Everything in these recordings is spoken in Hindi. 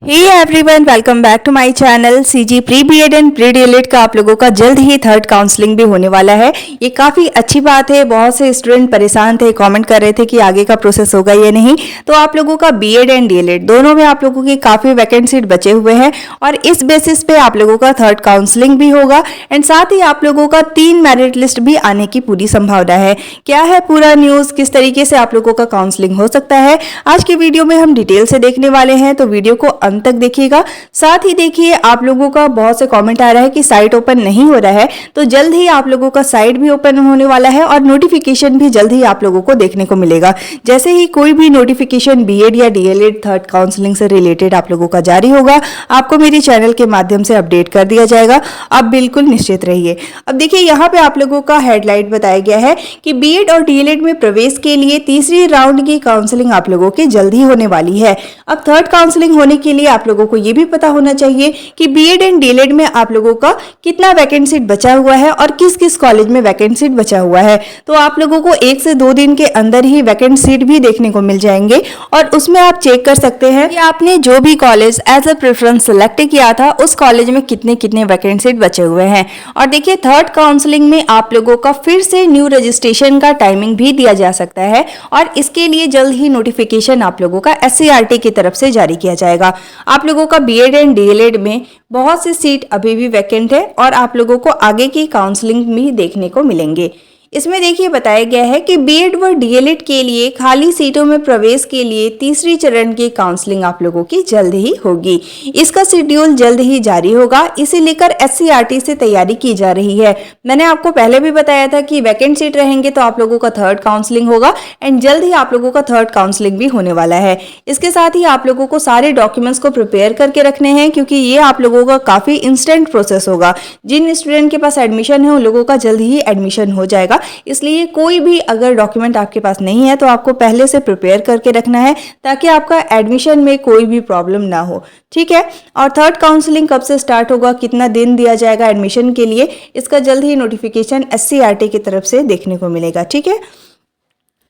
Hey everyone, welcome back to my channel. CG pre BEd and pre DElEd का आप लोगों का जल्द ही थर्ड काउंसलिंग भी होने वाला है। ये काफ़ी अच्छी बात है। बहुत से स्टूडेंट परेशान थे, कमेंट कर रहे थे कि आगे का प्रोसेस होगा या नहीं। तो आप लोगों का बीएड एंड डीएलएड दोनों में आप लोगों की काफ़ी वैकेंट सीट बचे हुए हैं और इस बेसिस पे आप लोगों का थर्ड काउंसलिंग भी होगा एंड साथ ही आप लोगों का 3 मेरिट लिस्ट भी आने की पूरी संभावना है। क्या है पूरा न्यूज़, किस तरीके से आप लोगों का काउंसलिंग हो सकता है, आज की वीडियो में हम डिटेल से देखने वाले हैं। तो वीडियो को अंत तक देखिएगा। साथ ही देखिए, आप लोगों का बहुत से कमेंट आ रहा है कि साइट ओपन नहीं हो रहा है, तो जल्द ही आप लोगों का साइट भी ओपन होने वाला है और नोटिफिकेशन भी जल्द ही आप लोगों को देखने को मिलेगा। जैसे ही कोई भी नोटिफिकेशन बीएड या डीएलएड थर्ड काउंसलिंग से रिलेटेड आप लोगों का जारी होगा, आपको मेरे चैनल के माध्यम से अपडेट कर दिया जाएगा। आप बिल्कुल निश्चित रहिए। अब देखिए, यहाँ पे आप लोगों का हेडलाइट बताया गया है कि बीएड और डीएलएड में प्रवेश के लिए तीसरी राउंड की काउंसलिंग आप लोगों की जल्द ही होने वाली है। अब थर्ड काउंसलिंग होने के लिए आप लोगों को ये भी पता होना चाहिए कि बीएड एंड डीएलएड में आप लोगों का कितना वैकेंट सीट बचा हुआ है और किस किस कॉलेज में वैकेंट सीट बचा हुआ है। तो आप लोगों को 1 से 2 दिन के अंदर ही वैकेंट सीट भी देखने को मिल जाएंगे और उसमें आप चेक कर सकते हैं कि आपने जो भी college as a preference select किया था उस कॉलेज में कितने कितने वैकेंट सीट बचे हुए हैं। और देखिए, थर्ड काउंसलिंग में आप लोगों का फिर से न्यू रजिस्ट्रेशन का टाइमिंग भी दिया जा सकता है और इसके लिए जल्द ही नोटिफिकेशन आप लोगों का एससीईआरटी की तरफ से जारी किया जाएगा। आप लोगों का बीएड एंड डीएलएड में बहुत सी सीट अभी भी वैकेंट है और आप लोगों को आगे की काउंसलिंग भी देखने को मिलेंगे। इसमें देखिए, बताया गया है कि बीएड व डीएलएड के लिए खाली सीटों में प्रवेश के लिए तीसरी चरण की काउंसलिंग आप लोगों की जल्द ही होगी। इसका शेड्यूल जल्द ही जारी होगा, इसे लेकर एससीईआरटी से तैयारी की जा रही है। मैंने आपको पहले भी बताया था कि वैकेंट सीट रहेंगे तो आप लोगों का थर्ड काउंसलिंग होगा एंड जल्द ही आप लोगों का थर्ड काउंसलिंग भी होने वाला है। इसके साथ ही आप लोगों को सारे डॉक्यूमेंट्स को प्रिपेयर करके रखने हैं, क्योंकि ये आप लोगों का काफी इंस्टेंट प्रोसेस होगा। जिन स्टूडेंट के पास एडमिशन है उन लोगों का जल्द ही एडमिशन हो जाएगा। इसलिए कोई भी अगर डॉक्यूमेंट आपके पास नहीं है तो आपको पहले से प्रिपेयर करके रखना है ताकि आपका एडमिशन में कोई भी प्रॉब्लम ना हो। ठीक है। और थर्ड काउंसलिंग कब से स्टार्ट होगा, कितना दिन दिया जाएगा एडमिशन के लिए, इसका जल्द ही नोटिफिकेशन एससीईआरटी की तरफ से देखने को मिलेगा। ठीक है।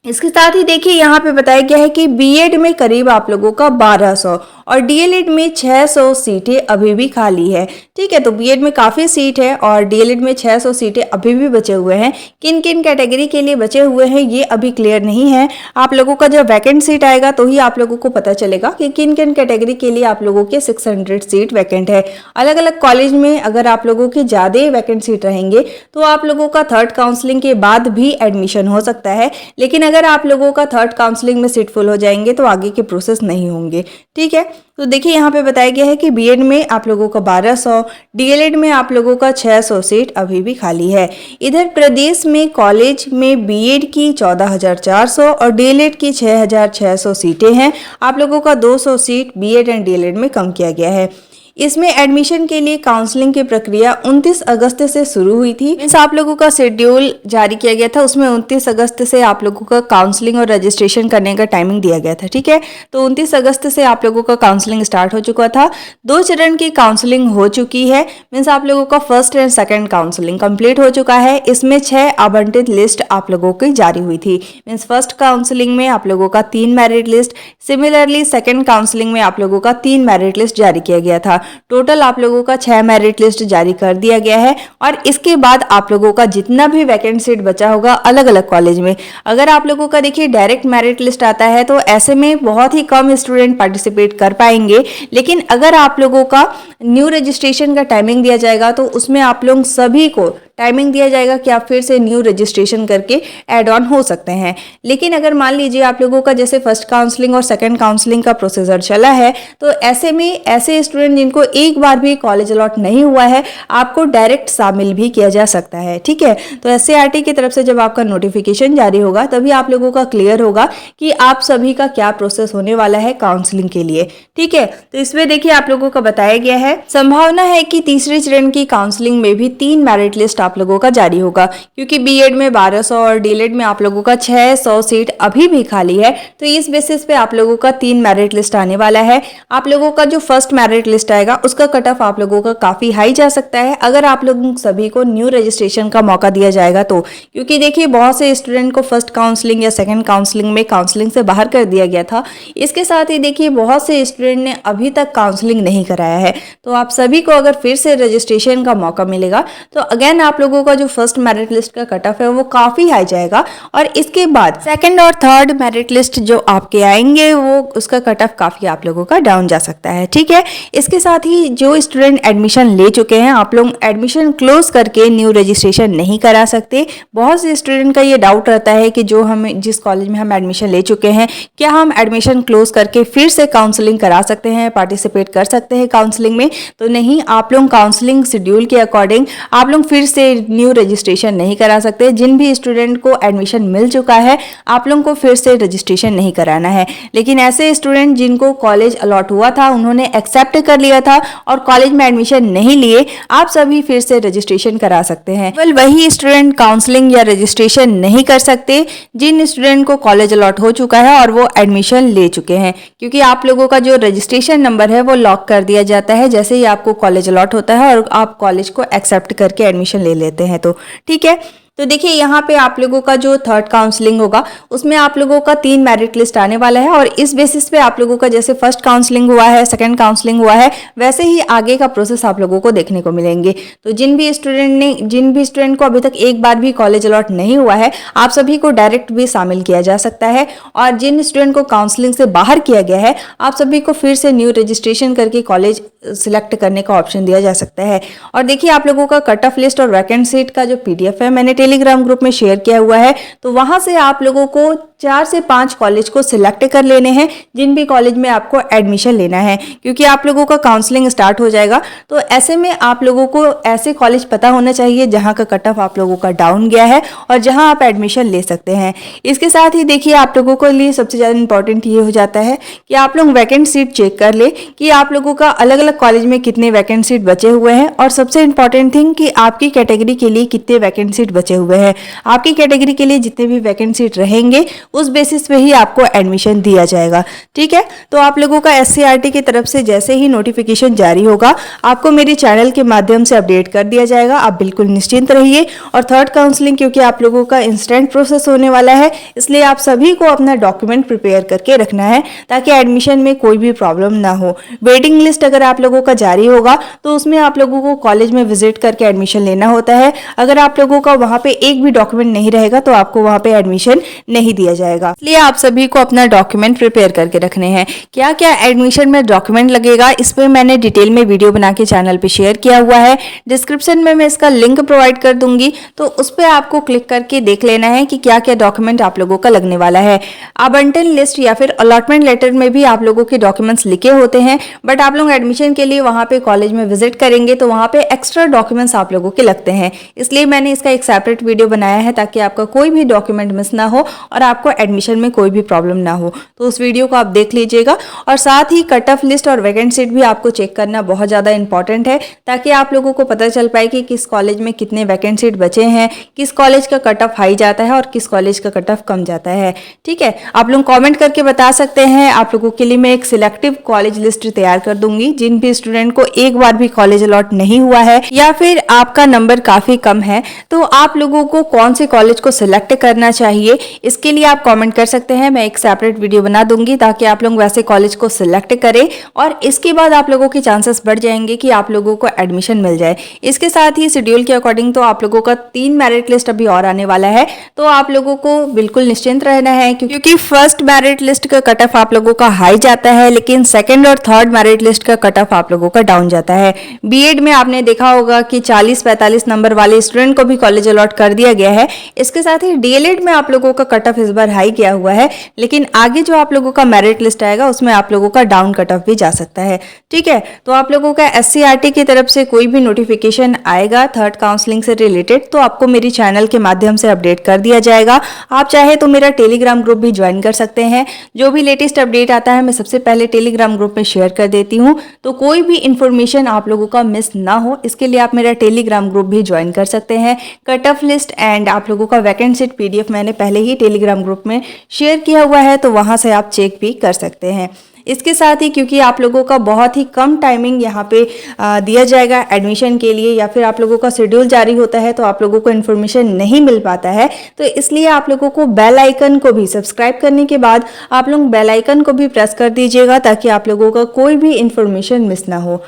इसके साथ ही देखिए, यहाँ पे बताया गया है कि बीएड में करीब आप लोगों का 1200 और डीएलएड में 600 सीटें अभी भी खाली है। ठीक है। तो बीएड में काफ़ी सीट है और डीएलएड में 600 सीटें अभी भी बचे हुए हैं। किन किन कैटेगरी के लिए बचे हुए हैं ये अभी क्लियर नहीं है। आप लोगों का जब वैकेंट सीट आएगा तो ही आप लोगों को पता चलेगा कि किन किन कैटेगरी के लिए आप लोगों के 600 सीट वैकेंट है। अलग अलग कॉलेज में अगर आप लोगों की ज़्यादा वैकेंट सीट रहेंगे तो आप लोगों का थर्ड काउंसलिंग के बाद भी एडमिशन हो सकता है, लेकिन अगर आप लोगों का थर्ड काउंसलिंग में सीट फुल हो जाएंगे तो आगे के प्रोसेस नहीं होंगे। ठीक है। तो देखिए, यहाँ पे बताया गया है कि बीएड में आप लोगों का 1200, डीएलएड में आप लोगों का 600 सीट अभी भी खाली है। इधर प्रदेश में कॉलेज में बीएड की 14,400 और डीएलएड की 6,600 सीटें हैं। आप लोगों का 200 सीट बीएड एंड डीएलएड में कम किया गया है। इसमें एडमिशन के लिए काउंसलिंग की प्रक्रिया 29 अगस्त से शुरू हुई थी। मींस आप लोगों का शेड्यूल जारी किया गया था, उसमें 29 अगस्त से आप लोगों का काउंसलिंग और रजिस्ट्रेशन करने का टाइमिंग दिया गया था। ठीक है। तो 29 अगस्त से आप लोगों का काउंसलिंग स्टार्ट हो चुका था। 2 चरण की काउंसलिंग हो चुकी है। मीन्स आप लोगों का first and second counselling complete हो चुका है। इसमें 6 आवंटित लिस्ट आप लोगों की जारी हुई थी। मीन्स फर्स्ट काउंसलिंग में आप लोगों का 3 merit list, similarly second counselling में आप लोगों का 3 मेरिट लिस्ट जारी किया गया था। टोटल आप लोगों का 6 मेरिट लिस्ट जारी कर दिया गया है और इसके बाद आप लोगों का जितना भी वैकेंट सीट बचा होगा अलग अलग कॉलेज में, अगर आप लोगों का देखिए डायरेक्ट मेरिट लिस्ट आता है तो ऐसे में बहुत ही कम स्टूडेंट पार्टिसिपेट कर पाएंगे। लेकिन अगर आप लोगों का न्यू रजिस्ट्रेशन का टाइमिंग दिया जाएगा तो उसमें आप लोग सभी को टाइमिंग दिया जाएगा कि आप फिर से न्यू रजिस्ट्रेशन करके ऐड ऑन हो सकते हैं। लेकिन अगर मान लीजिए आप लोगों का जैसे फर्स्ट काउंसलिंग और सेकंड काउंसलिंग का प्रोसीजर चला है तो ऐसे में ऐसे स्टूडेंट जिनको एक बार भी कॉलेज अलॉट नहीं हुआ है आपको डायरेक्ट शामिल भी किया जा सकता है। ठीक है। तो एससीईआरटी की तरफ से जब आपका नोटिफिकेशन जारी होगा तभी आप लोगों का क्लियर होगा कि आप सभी का क्या प्रोसेस होने वाला है काउंसलिंग के लिए। ठीक है। तो इसमें देखिए, आप लोगों का बताया गया है संभावना है कि तीसरे चरण की काउंसलिंग में भी 3 मेरिट लिस्ट आप लोगों का जारी होगा, क्योंकि बीएड में 1200 और डीएलएड में आप लोगों का 600 सीट अभी भी खाली है। तो इस बेसिस पे आप लोगों का 3 मेरिट लिस्ट आने वाला है। आप लोगों का जो फर्स्ट मेरिट लिस्ट आएगा उसका कट ऑफ आप लोगों का काफी हाई जा सकता है, अगर आप लोग सभी को न्यू रजिस्ट्रेशन का मौका दिया जाएगा तो। क्योंकि देखिए बहुत से स्टूडेंट को फर्स्ट काउंसलिंग या सेकंड काउंसलिंग में काउंसलिंग से बाहर कर दिया गया था। इसके साथ ही देखिए बहुत से स्टूडेंट ने अभी तक काउंसलिंग नहीं कराया है। तो आप सभी को अगर फिर से रजिस्ट्रेशन का मौका मिलेगा तो अगेन आप लोगों का जो फर्स्ट मेरिट लिस्ट का कट ऑफ है वो काफी हाई जाएगा, और इसके बाद सेकंड और थर्ड मेरिट लिस्ट जो आपके आएंगे वो उसका कट ऑफ काफी आप लोगों का डाउन जा सकता है। ठीक है, इसके साथ ही जो स्टूडेंट एडमिशन ले चुके हैं, आप लोग एडमिशन क्लोज करके न्यू रजिस्ट्रेशन नहीं करा सकते। बहुत से स्टूडेंट का ये डाउट रहता है कि जो हम जिस कॉलेज में हम एडमिशन ले चुके हैं, क्या हम एडमिशन क्लोज करके फिर से काउंसलिंग करा सकते हैं, पार्टिसिपेट कर सकते हैं काउंसलिंग में? तो नहीं, आप लोग काउंसलिंग शेड्यूल के अकॉर्डिंग आप लोग फिर से न्यू रजिस्ट्रेशन नहीं करा सकते। जिन भी स्टूडेंट को एडमिशन मिल चुका है आप लोगों को फिर से रजिस्ट्रेशन नहीं कराना है। लेकिन ऐसे स्टूडेंट जिनको कॉलेज अलॉट हुआ था, उन्होंने एक्सेप्ट कर लिया था और कॉलेज में एडमिशन नहीं लिए, आप सभी फिर से रजिस्ट्रेशन करा सकते हैं। केवल वही स्टूडेंट काउंसलिंग या रजिस्ट्रेशन नहीं कर सकते जिन स्टूडेंट को कॉलेज अलॉट हो चुका है और वो एडमिशन ले चुके हैं, क्योंकि आप लोगों का जो रजिस्ट्रेशन नंबर है वो लॉक कर दिया जाता है जैसे ही आपको कॉलेज अलॉट होता है और आप कॉलेज को एक्सेप्ट करके एडमिशन ले लेते हैं। तो ठीक है, तो देखिए यहाँ पे आप लोगों का जो थर्ड काउंसलिंग होगा उसमें आप लोगों का 3 मेरिट लिस्ट आने वाला है, और इस बेसिस पे आप लोगों का जैसे फर्स्ट काउंसलिंग हुआ है, सेकंड काउंसलिंग हुआ है, वैसे ही आगे का प्रोसेस आप लोगों को देखने को मिलेंगे। तो जिन भी स्टूडेंट को अभी तक एक बार भी कॉलेज अलॉट नहीं हुआ है, आप सभी को डायरेक्ट भी शामिल किया जा सकता है, और जिन स्टूडेंट को काउंसलिंग से बाहर किया गया है आप सभी को फिर से न्यू रजिस्ट्रेशन करके कॉलेज सिलेक्ट करने का ऑप्शन दिया जा सकता है। और देखिए आप लोगों का कट ऑफ लिस्ट और वैकेंट सीट का जो पीडीएफ है मैंने टेलीग्राम ग्रुप में शेयर किया हुआ है, तो वहां से आप लोगों को 4 से 5 कॉलेज को सिलेक्ट कर लेने हैं जिन भी कॉलेज में आपको एडमिशन लेना है, क्योंकि आप लोगों का काउंसलिंग स्टार्ट हो जाएगा। तो ऐसे में आप लोगों को ऐसे कॉलेज पता होना चाहिए जहां का कट ऑफ आप लोगों का डाउन गया है और जहां आप एडमिशन ले सकते हैं। इसके साथ ही देखिए आप लोगों के लिए सबसे ज्यादा इंपॉर्टेंट ये हो जाता है कि आप लोग वैकेंट सीट चेक कर ले कि आप लोगों का अलग अलग कॉलेज में कितने वैकेंट सीट बचे हुए हैं, और सबसे इंपॉर्टेंट थिंग कि आपकी कैटेगरी के लिए कितने वैकेंट सीट बचे हुए हैं। आपकी कैटेगरी के लिए जितने भी वैकेंट सीट रहेंगे उस बेसिस पे ही आपको एडमिशन दिया जाएगा। ठीक है, तो आप लोगों का एससीईआरटी की तरफ से जैसे ही नोटिफिकेशन जारी होगा आपको मेरे चैनल के माध्यम से अपडेट कर दिया जाएगा। आप बिल्कुल निश्चिंत रहिए। और थर्ड काउंसलिंग क्योंकि आप लोगों का इंस्टेंट प्रोसेस होने वाला है, इसलिए आप सभी को अपना डॉक्यूमेंट प्रिपेयर करके रखना है ताकि एडमिशन में कोई भी प्रॉब्लम ना हो। वेटिंग लिस्ट अगर आप लोगों का जारी होगा तो उसमें आप लोगों को कॉलेज में विजिट करके एडमिशन लेना होता है। अगर आप लोगों का वहां पे एक भी डॉक्यूमेंट नहीं रहेगा तो आपको वहां पे एडमिशन नहीं दिया जाएगा। इसलिए आप सभी को अपना डॉक्यूमेंट प्रिपेयर करके रखने हैं। क्या क्या एडमिशन में डॉक्यूमेंट लगेगा इस पर मैंने डिटेल में वीडियो बना के चैनल पे शेयर किया हुआ है। डिस्क्रिप्शन में मैं इसका लिंक प्रोवाइड कर दूंगी, तो उस पर आपको क्लिक करके देख लेना है कि क्या क्या डॉक्यूमेंट आप लोगों का लगने वाला है। आवंटन लिस्ट या फिर अलॉटमेंट लेटर में भी आप लोगों के डॉक्यूमेंट्स लिखे होते हैं, बट आप लोग एडमिशन के लिए वहां पे कॉलेज में विजिट करेंगे तो वहां पे एक्स्ट्रा डॉक्यूमेंट्स आप लोगों के लगते हैं। इसलिए मैंने इसका एक सेपरेट वीडियो बनाया है ताकि आपका कोई भी डॉक्यूमेंट मिस ना हो और आपको एडमिशन में कोई भी प्रॉब्लम ना हो। तो उस वीडियो को आप देख लीजिएगा। और साथ ही कट ऑफ लिस्ट और वैकेंट सीट भी आपको चेक करना बहुत ज़्यादा इंपॉर्टेंट है ताकि आप लोगों को पता चल पाए कि किस कॉलेज में कितने वैकेंट सीट बचे हैं, किस कॉलेज का कट ऑफ हाई जाता है और किस कॉलेज का कट ऑफ कम जाता है। ठीक है, आप लोग कॉमेंट करके बता सकते हैं। आप लोगों के लिए मैं एक सिलेक्टिव कॉलेज लिस्ट तैयार कर दूंगी। जिन भी स्टूडेंट को एक बार भी कॉलेज अलॉट नहीं हुआ है या फिर आपका नंबर काफी कम है, तो आप लोगों को कौन से कॉलेज को सिलेक्ट करना चाहिए इसके लिए आप कमेंट कर सकते हैं। मैं एक सेपरेट वीडियो बना दूंगी ताकि आप लोग वैसे कॉलेज को सिलेक्ट करें और इसके बाद आप लोगों के चांसेस बढ़ जाएंगे कि आप लोगों को एडमिशन मिल जाए। इसके साथ ही शेड्यूल के अकॉर्डिंग तो आप लोगों का 3 मेरिट लिस्ट अभी और आने वाला है, तो आप लोगों को बिल्कुल निश्चिंत रहना है क्योंकि फर्स्ट मेरिट लिस्ट का कट ऑफ आप लोगों का हाई जाता है, लेकिन सेकंड और थर्ड मेरिट लिस्ट का कट ऑफ आप लोगों का डाउन जाता है। बीएड में आपने देखा होगा कि 40-45 नंबर वाले स्टूडेंट को भी कॉलेज अलॉट अलॉट कर दिया गया है। इसके साथ ही डीएलएड में आप लोगों का कट ऑफ इस बार हाई किया हुआ है, लेकिन आगे जो आप लोगों का मेरिट लिस्ट आएगा उसमें आप लोगों का डाउन कट ऑफ भी जा सकता है। ठीक है, तो आप लोगों का एससीईआरटी की तरफ से कोई भी नोटिफिकेशन आएगा थर्ड काउंसलिंग से रिलेटेड तो आपको मेरी चैनल के माध्यम से अपडेट कर दिया जाएगा। आप चाहे तो मेरा टेलीग्राम ग्रुप भी ज्वाइन कर सकते हैं। जो भी लेटेस्ट अपडेट आता है मैं सबसे पहले टेलीग्राम ग्रुप में शेयर कर देती हूँ, तो कोई भी इंफॉर्मेशन आप लोगों का मिस ना हो इसके लिए आप मेरा टेलीग्राम ग्रुप भी ज्वाइन कर सकते हैं। कट ऑफ लिस्ट एंड आप लोगों का वैकेंट सीट पीडीएफ मैंने पहले ही टेलीग्राम ग्रुप में शेयर किया हुआ है, तो वहां से आप चेक भी कर सकते हैं। इसके साथ ही क्योंकि आप लोगों का बहुत ही कम टाइमिंग यहाँ पे दिया जाएगा एडमिशन के लिए, या फिर आप लोगों का शेड्यूल जारी होता है तो आप लोगों को इन्फॉर्मेशन नहीं मिल पाता है, तो इसलिए आप लोगों को बेल आइकन को भी सब्सक्राइब करने के बाद आप लोग बेल आइकन को भी प्रेस कर दीजिएगा ताकि आप लोगों का कोई भी इन्फॉर्मेशन मिस ना हो।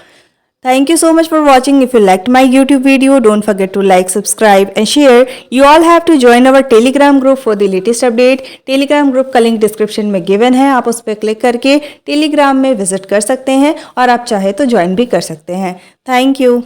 Thank you so much for watching. If you liked my YouTube video, don't forget to like, subscribe and share. You all have to join our Telegram group for the latest update. Telegram group का लिंक डिस्क्रिप्शन में गिवन है, आप उस पर क्लिक करके टेलीग्राम में विजिट कर सकते हैं और आप चाहे तो ज्वाइन भी कर सकते हैं। Thank you.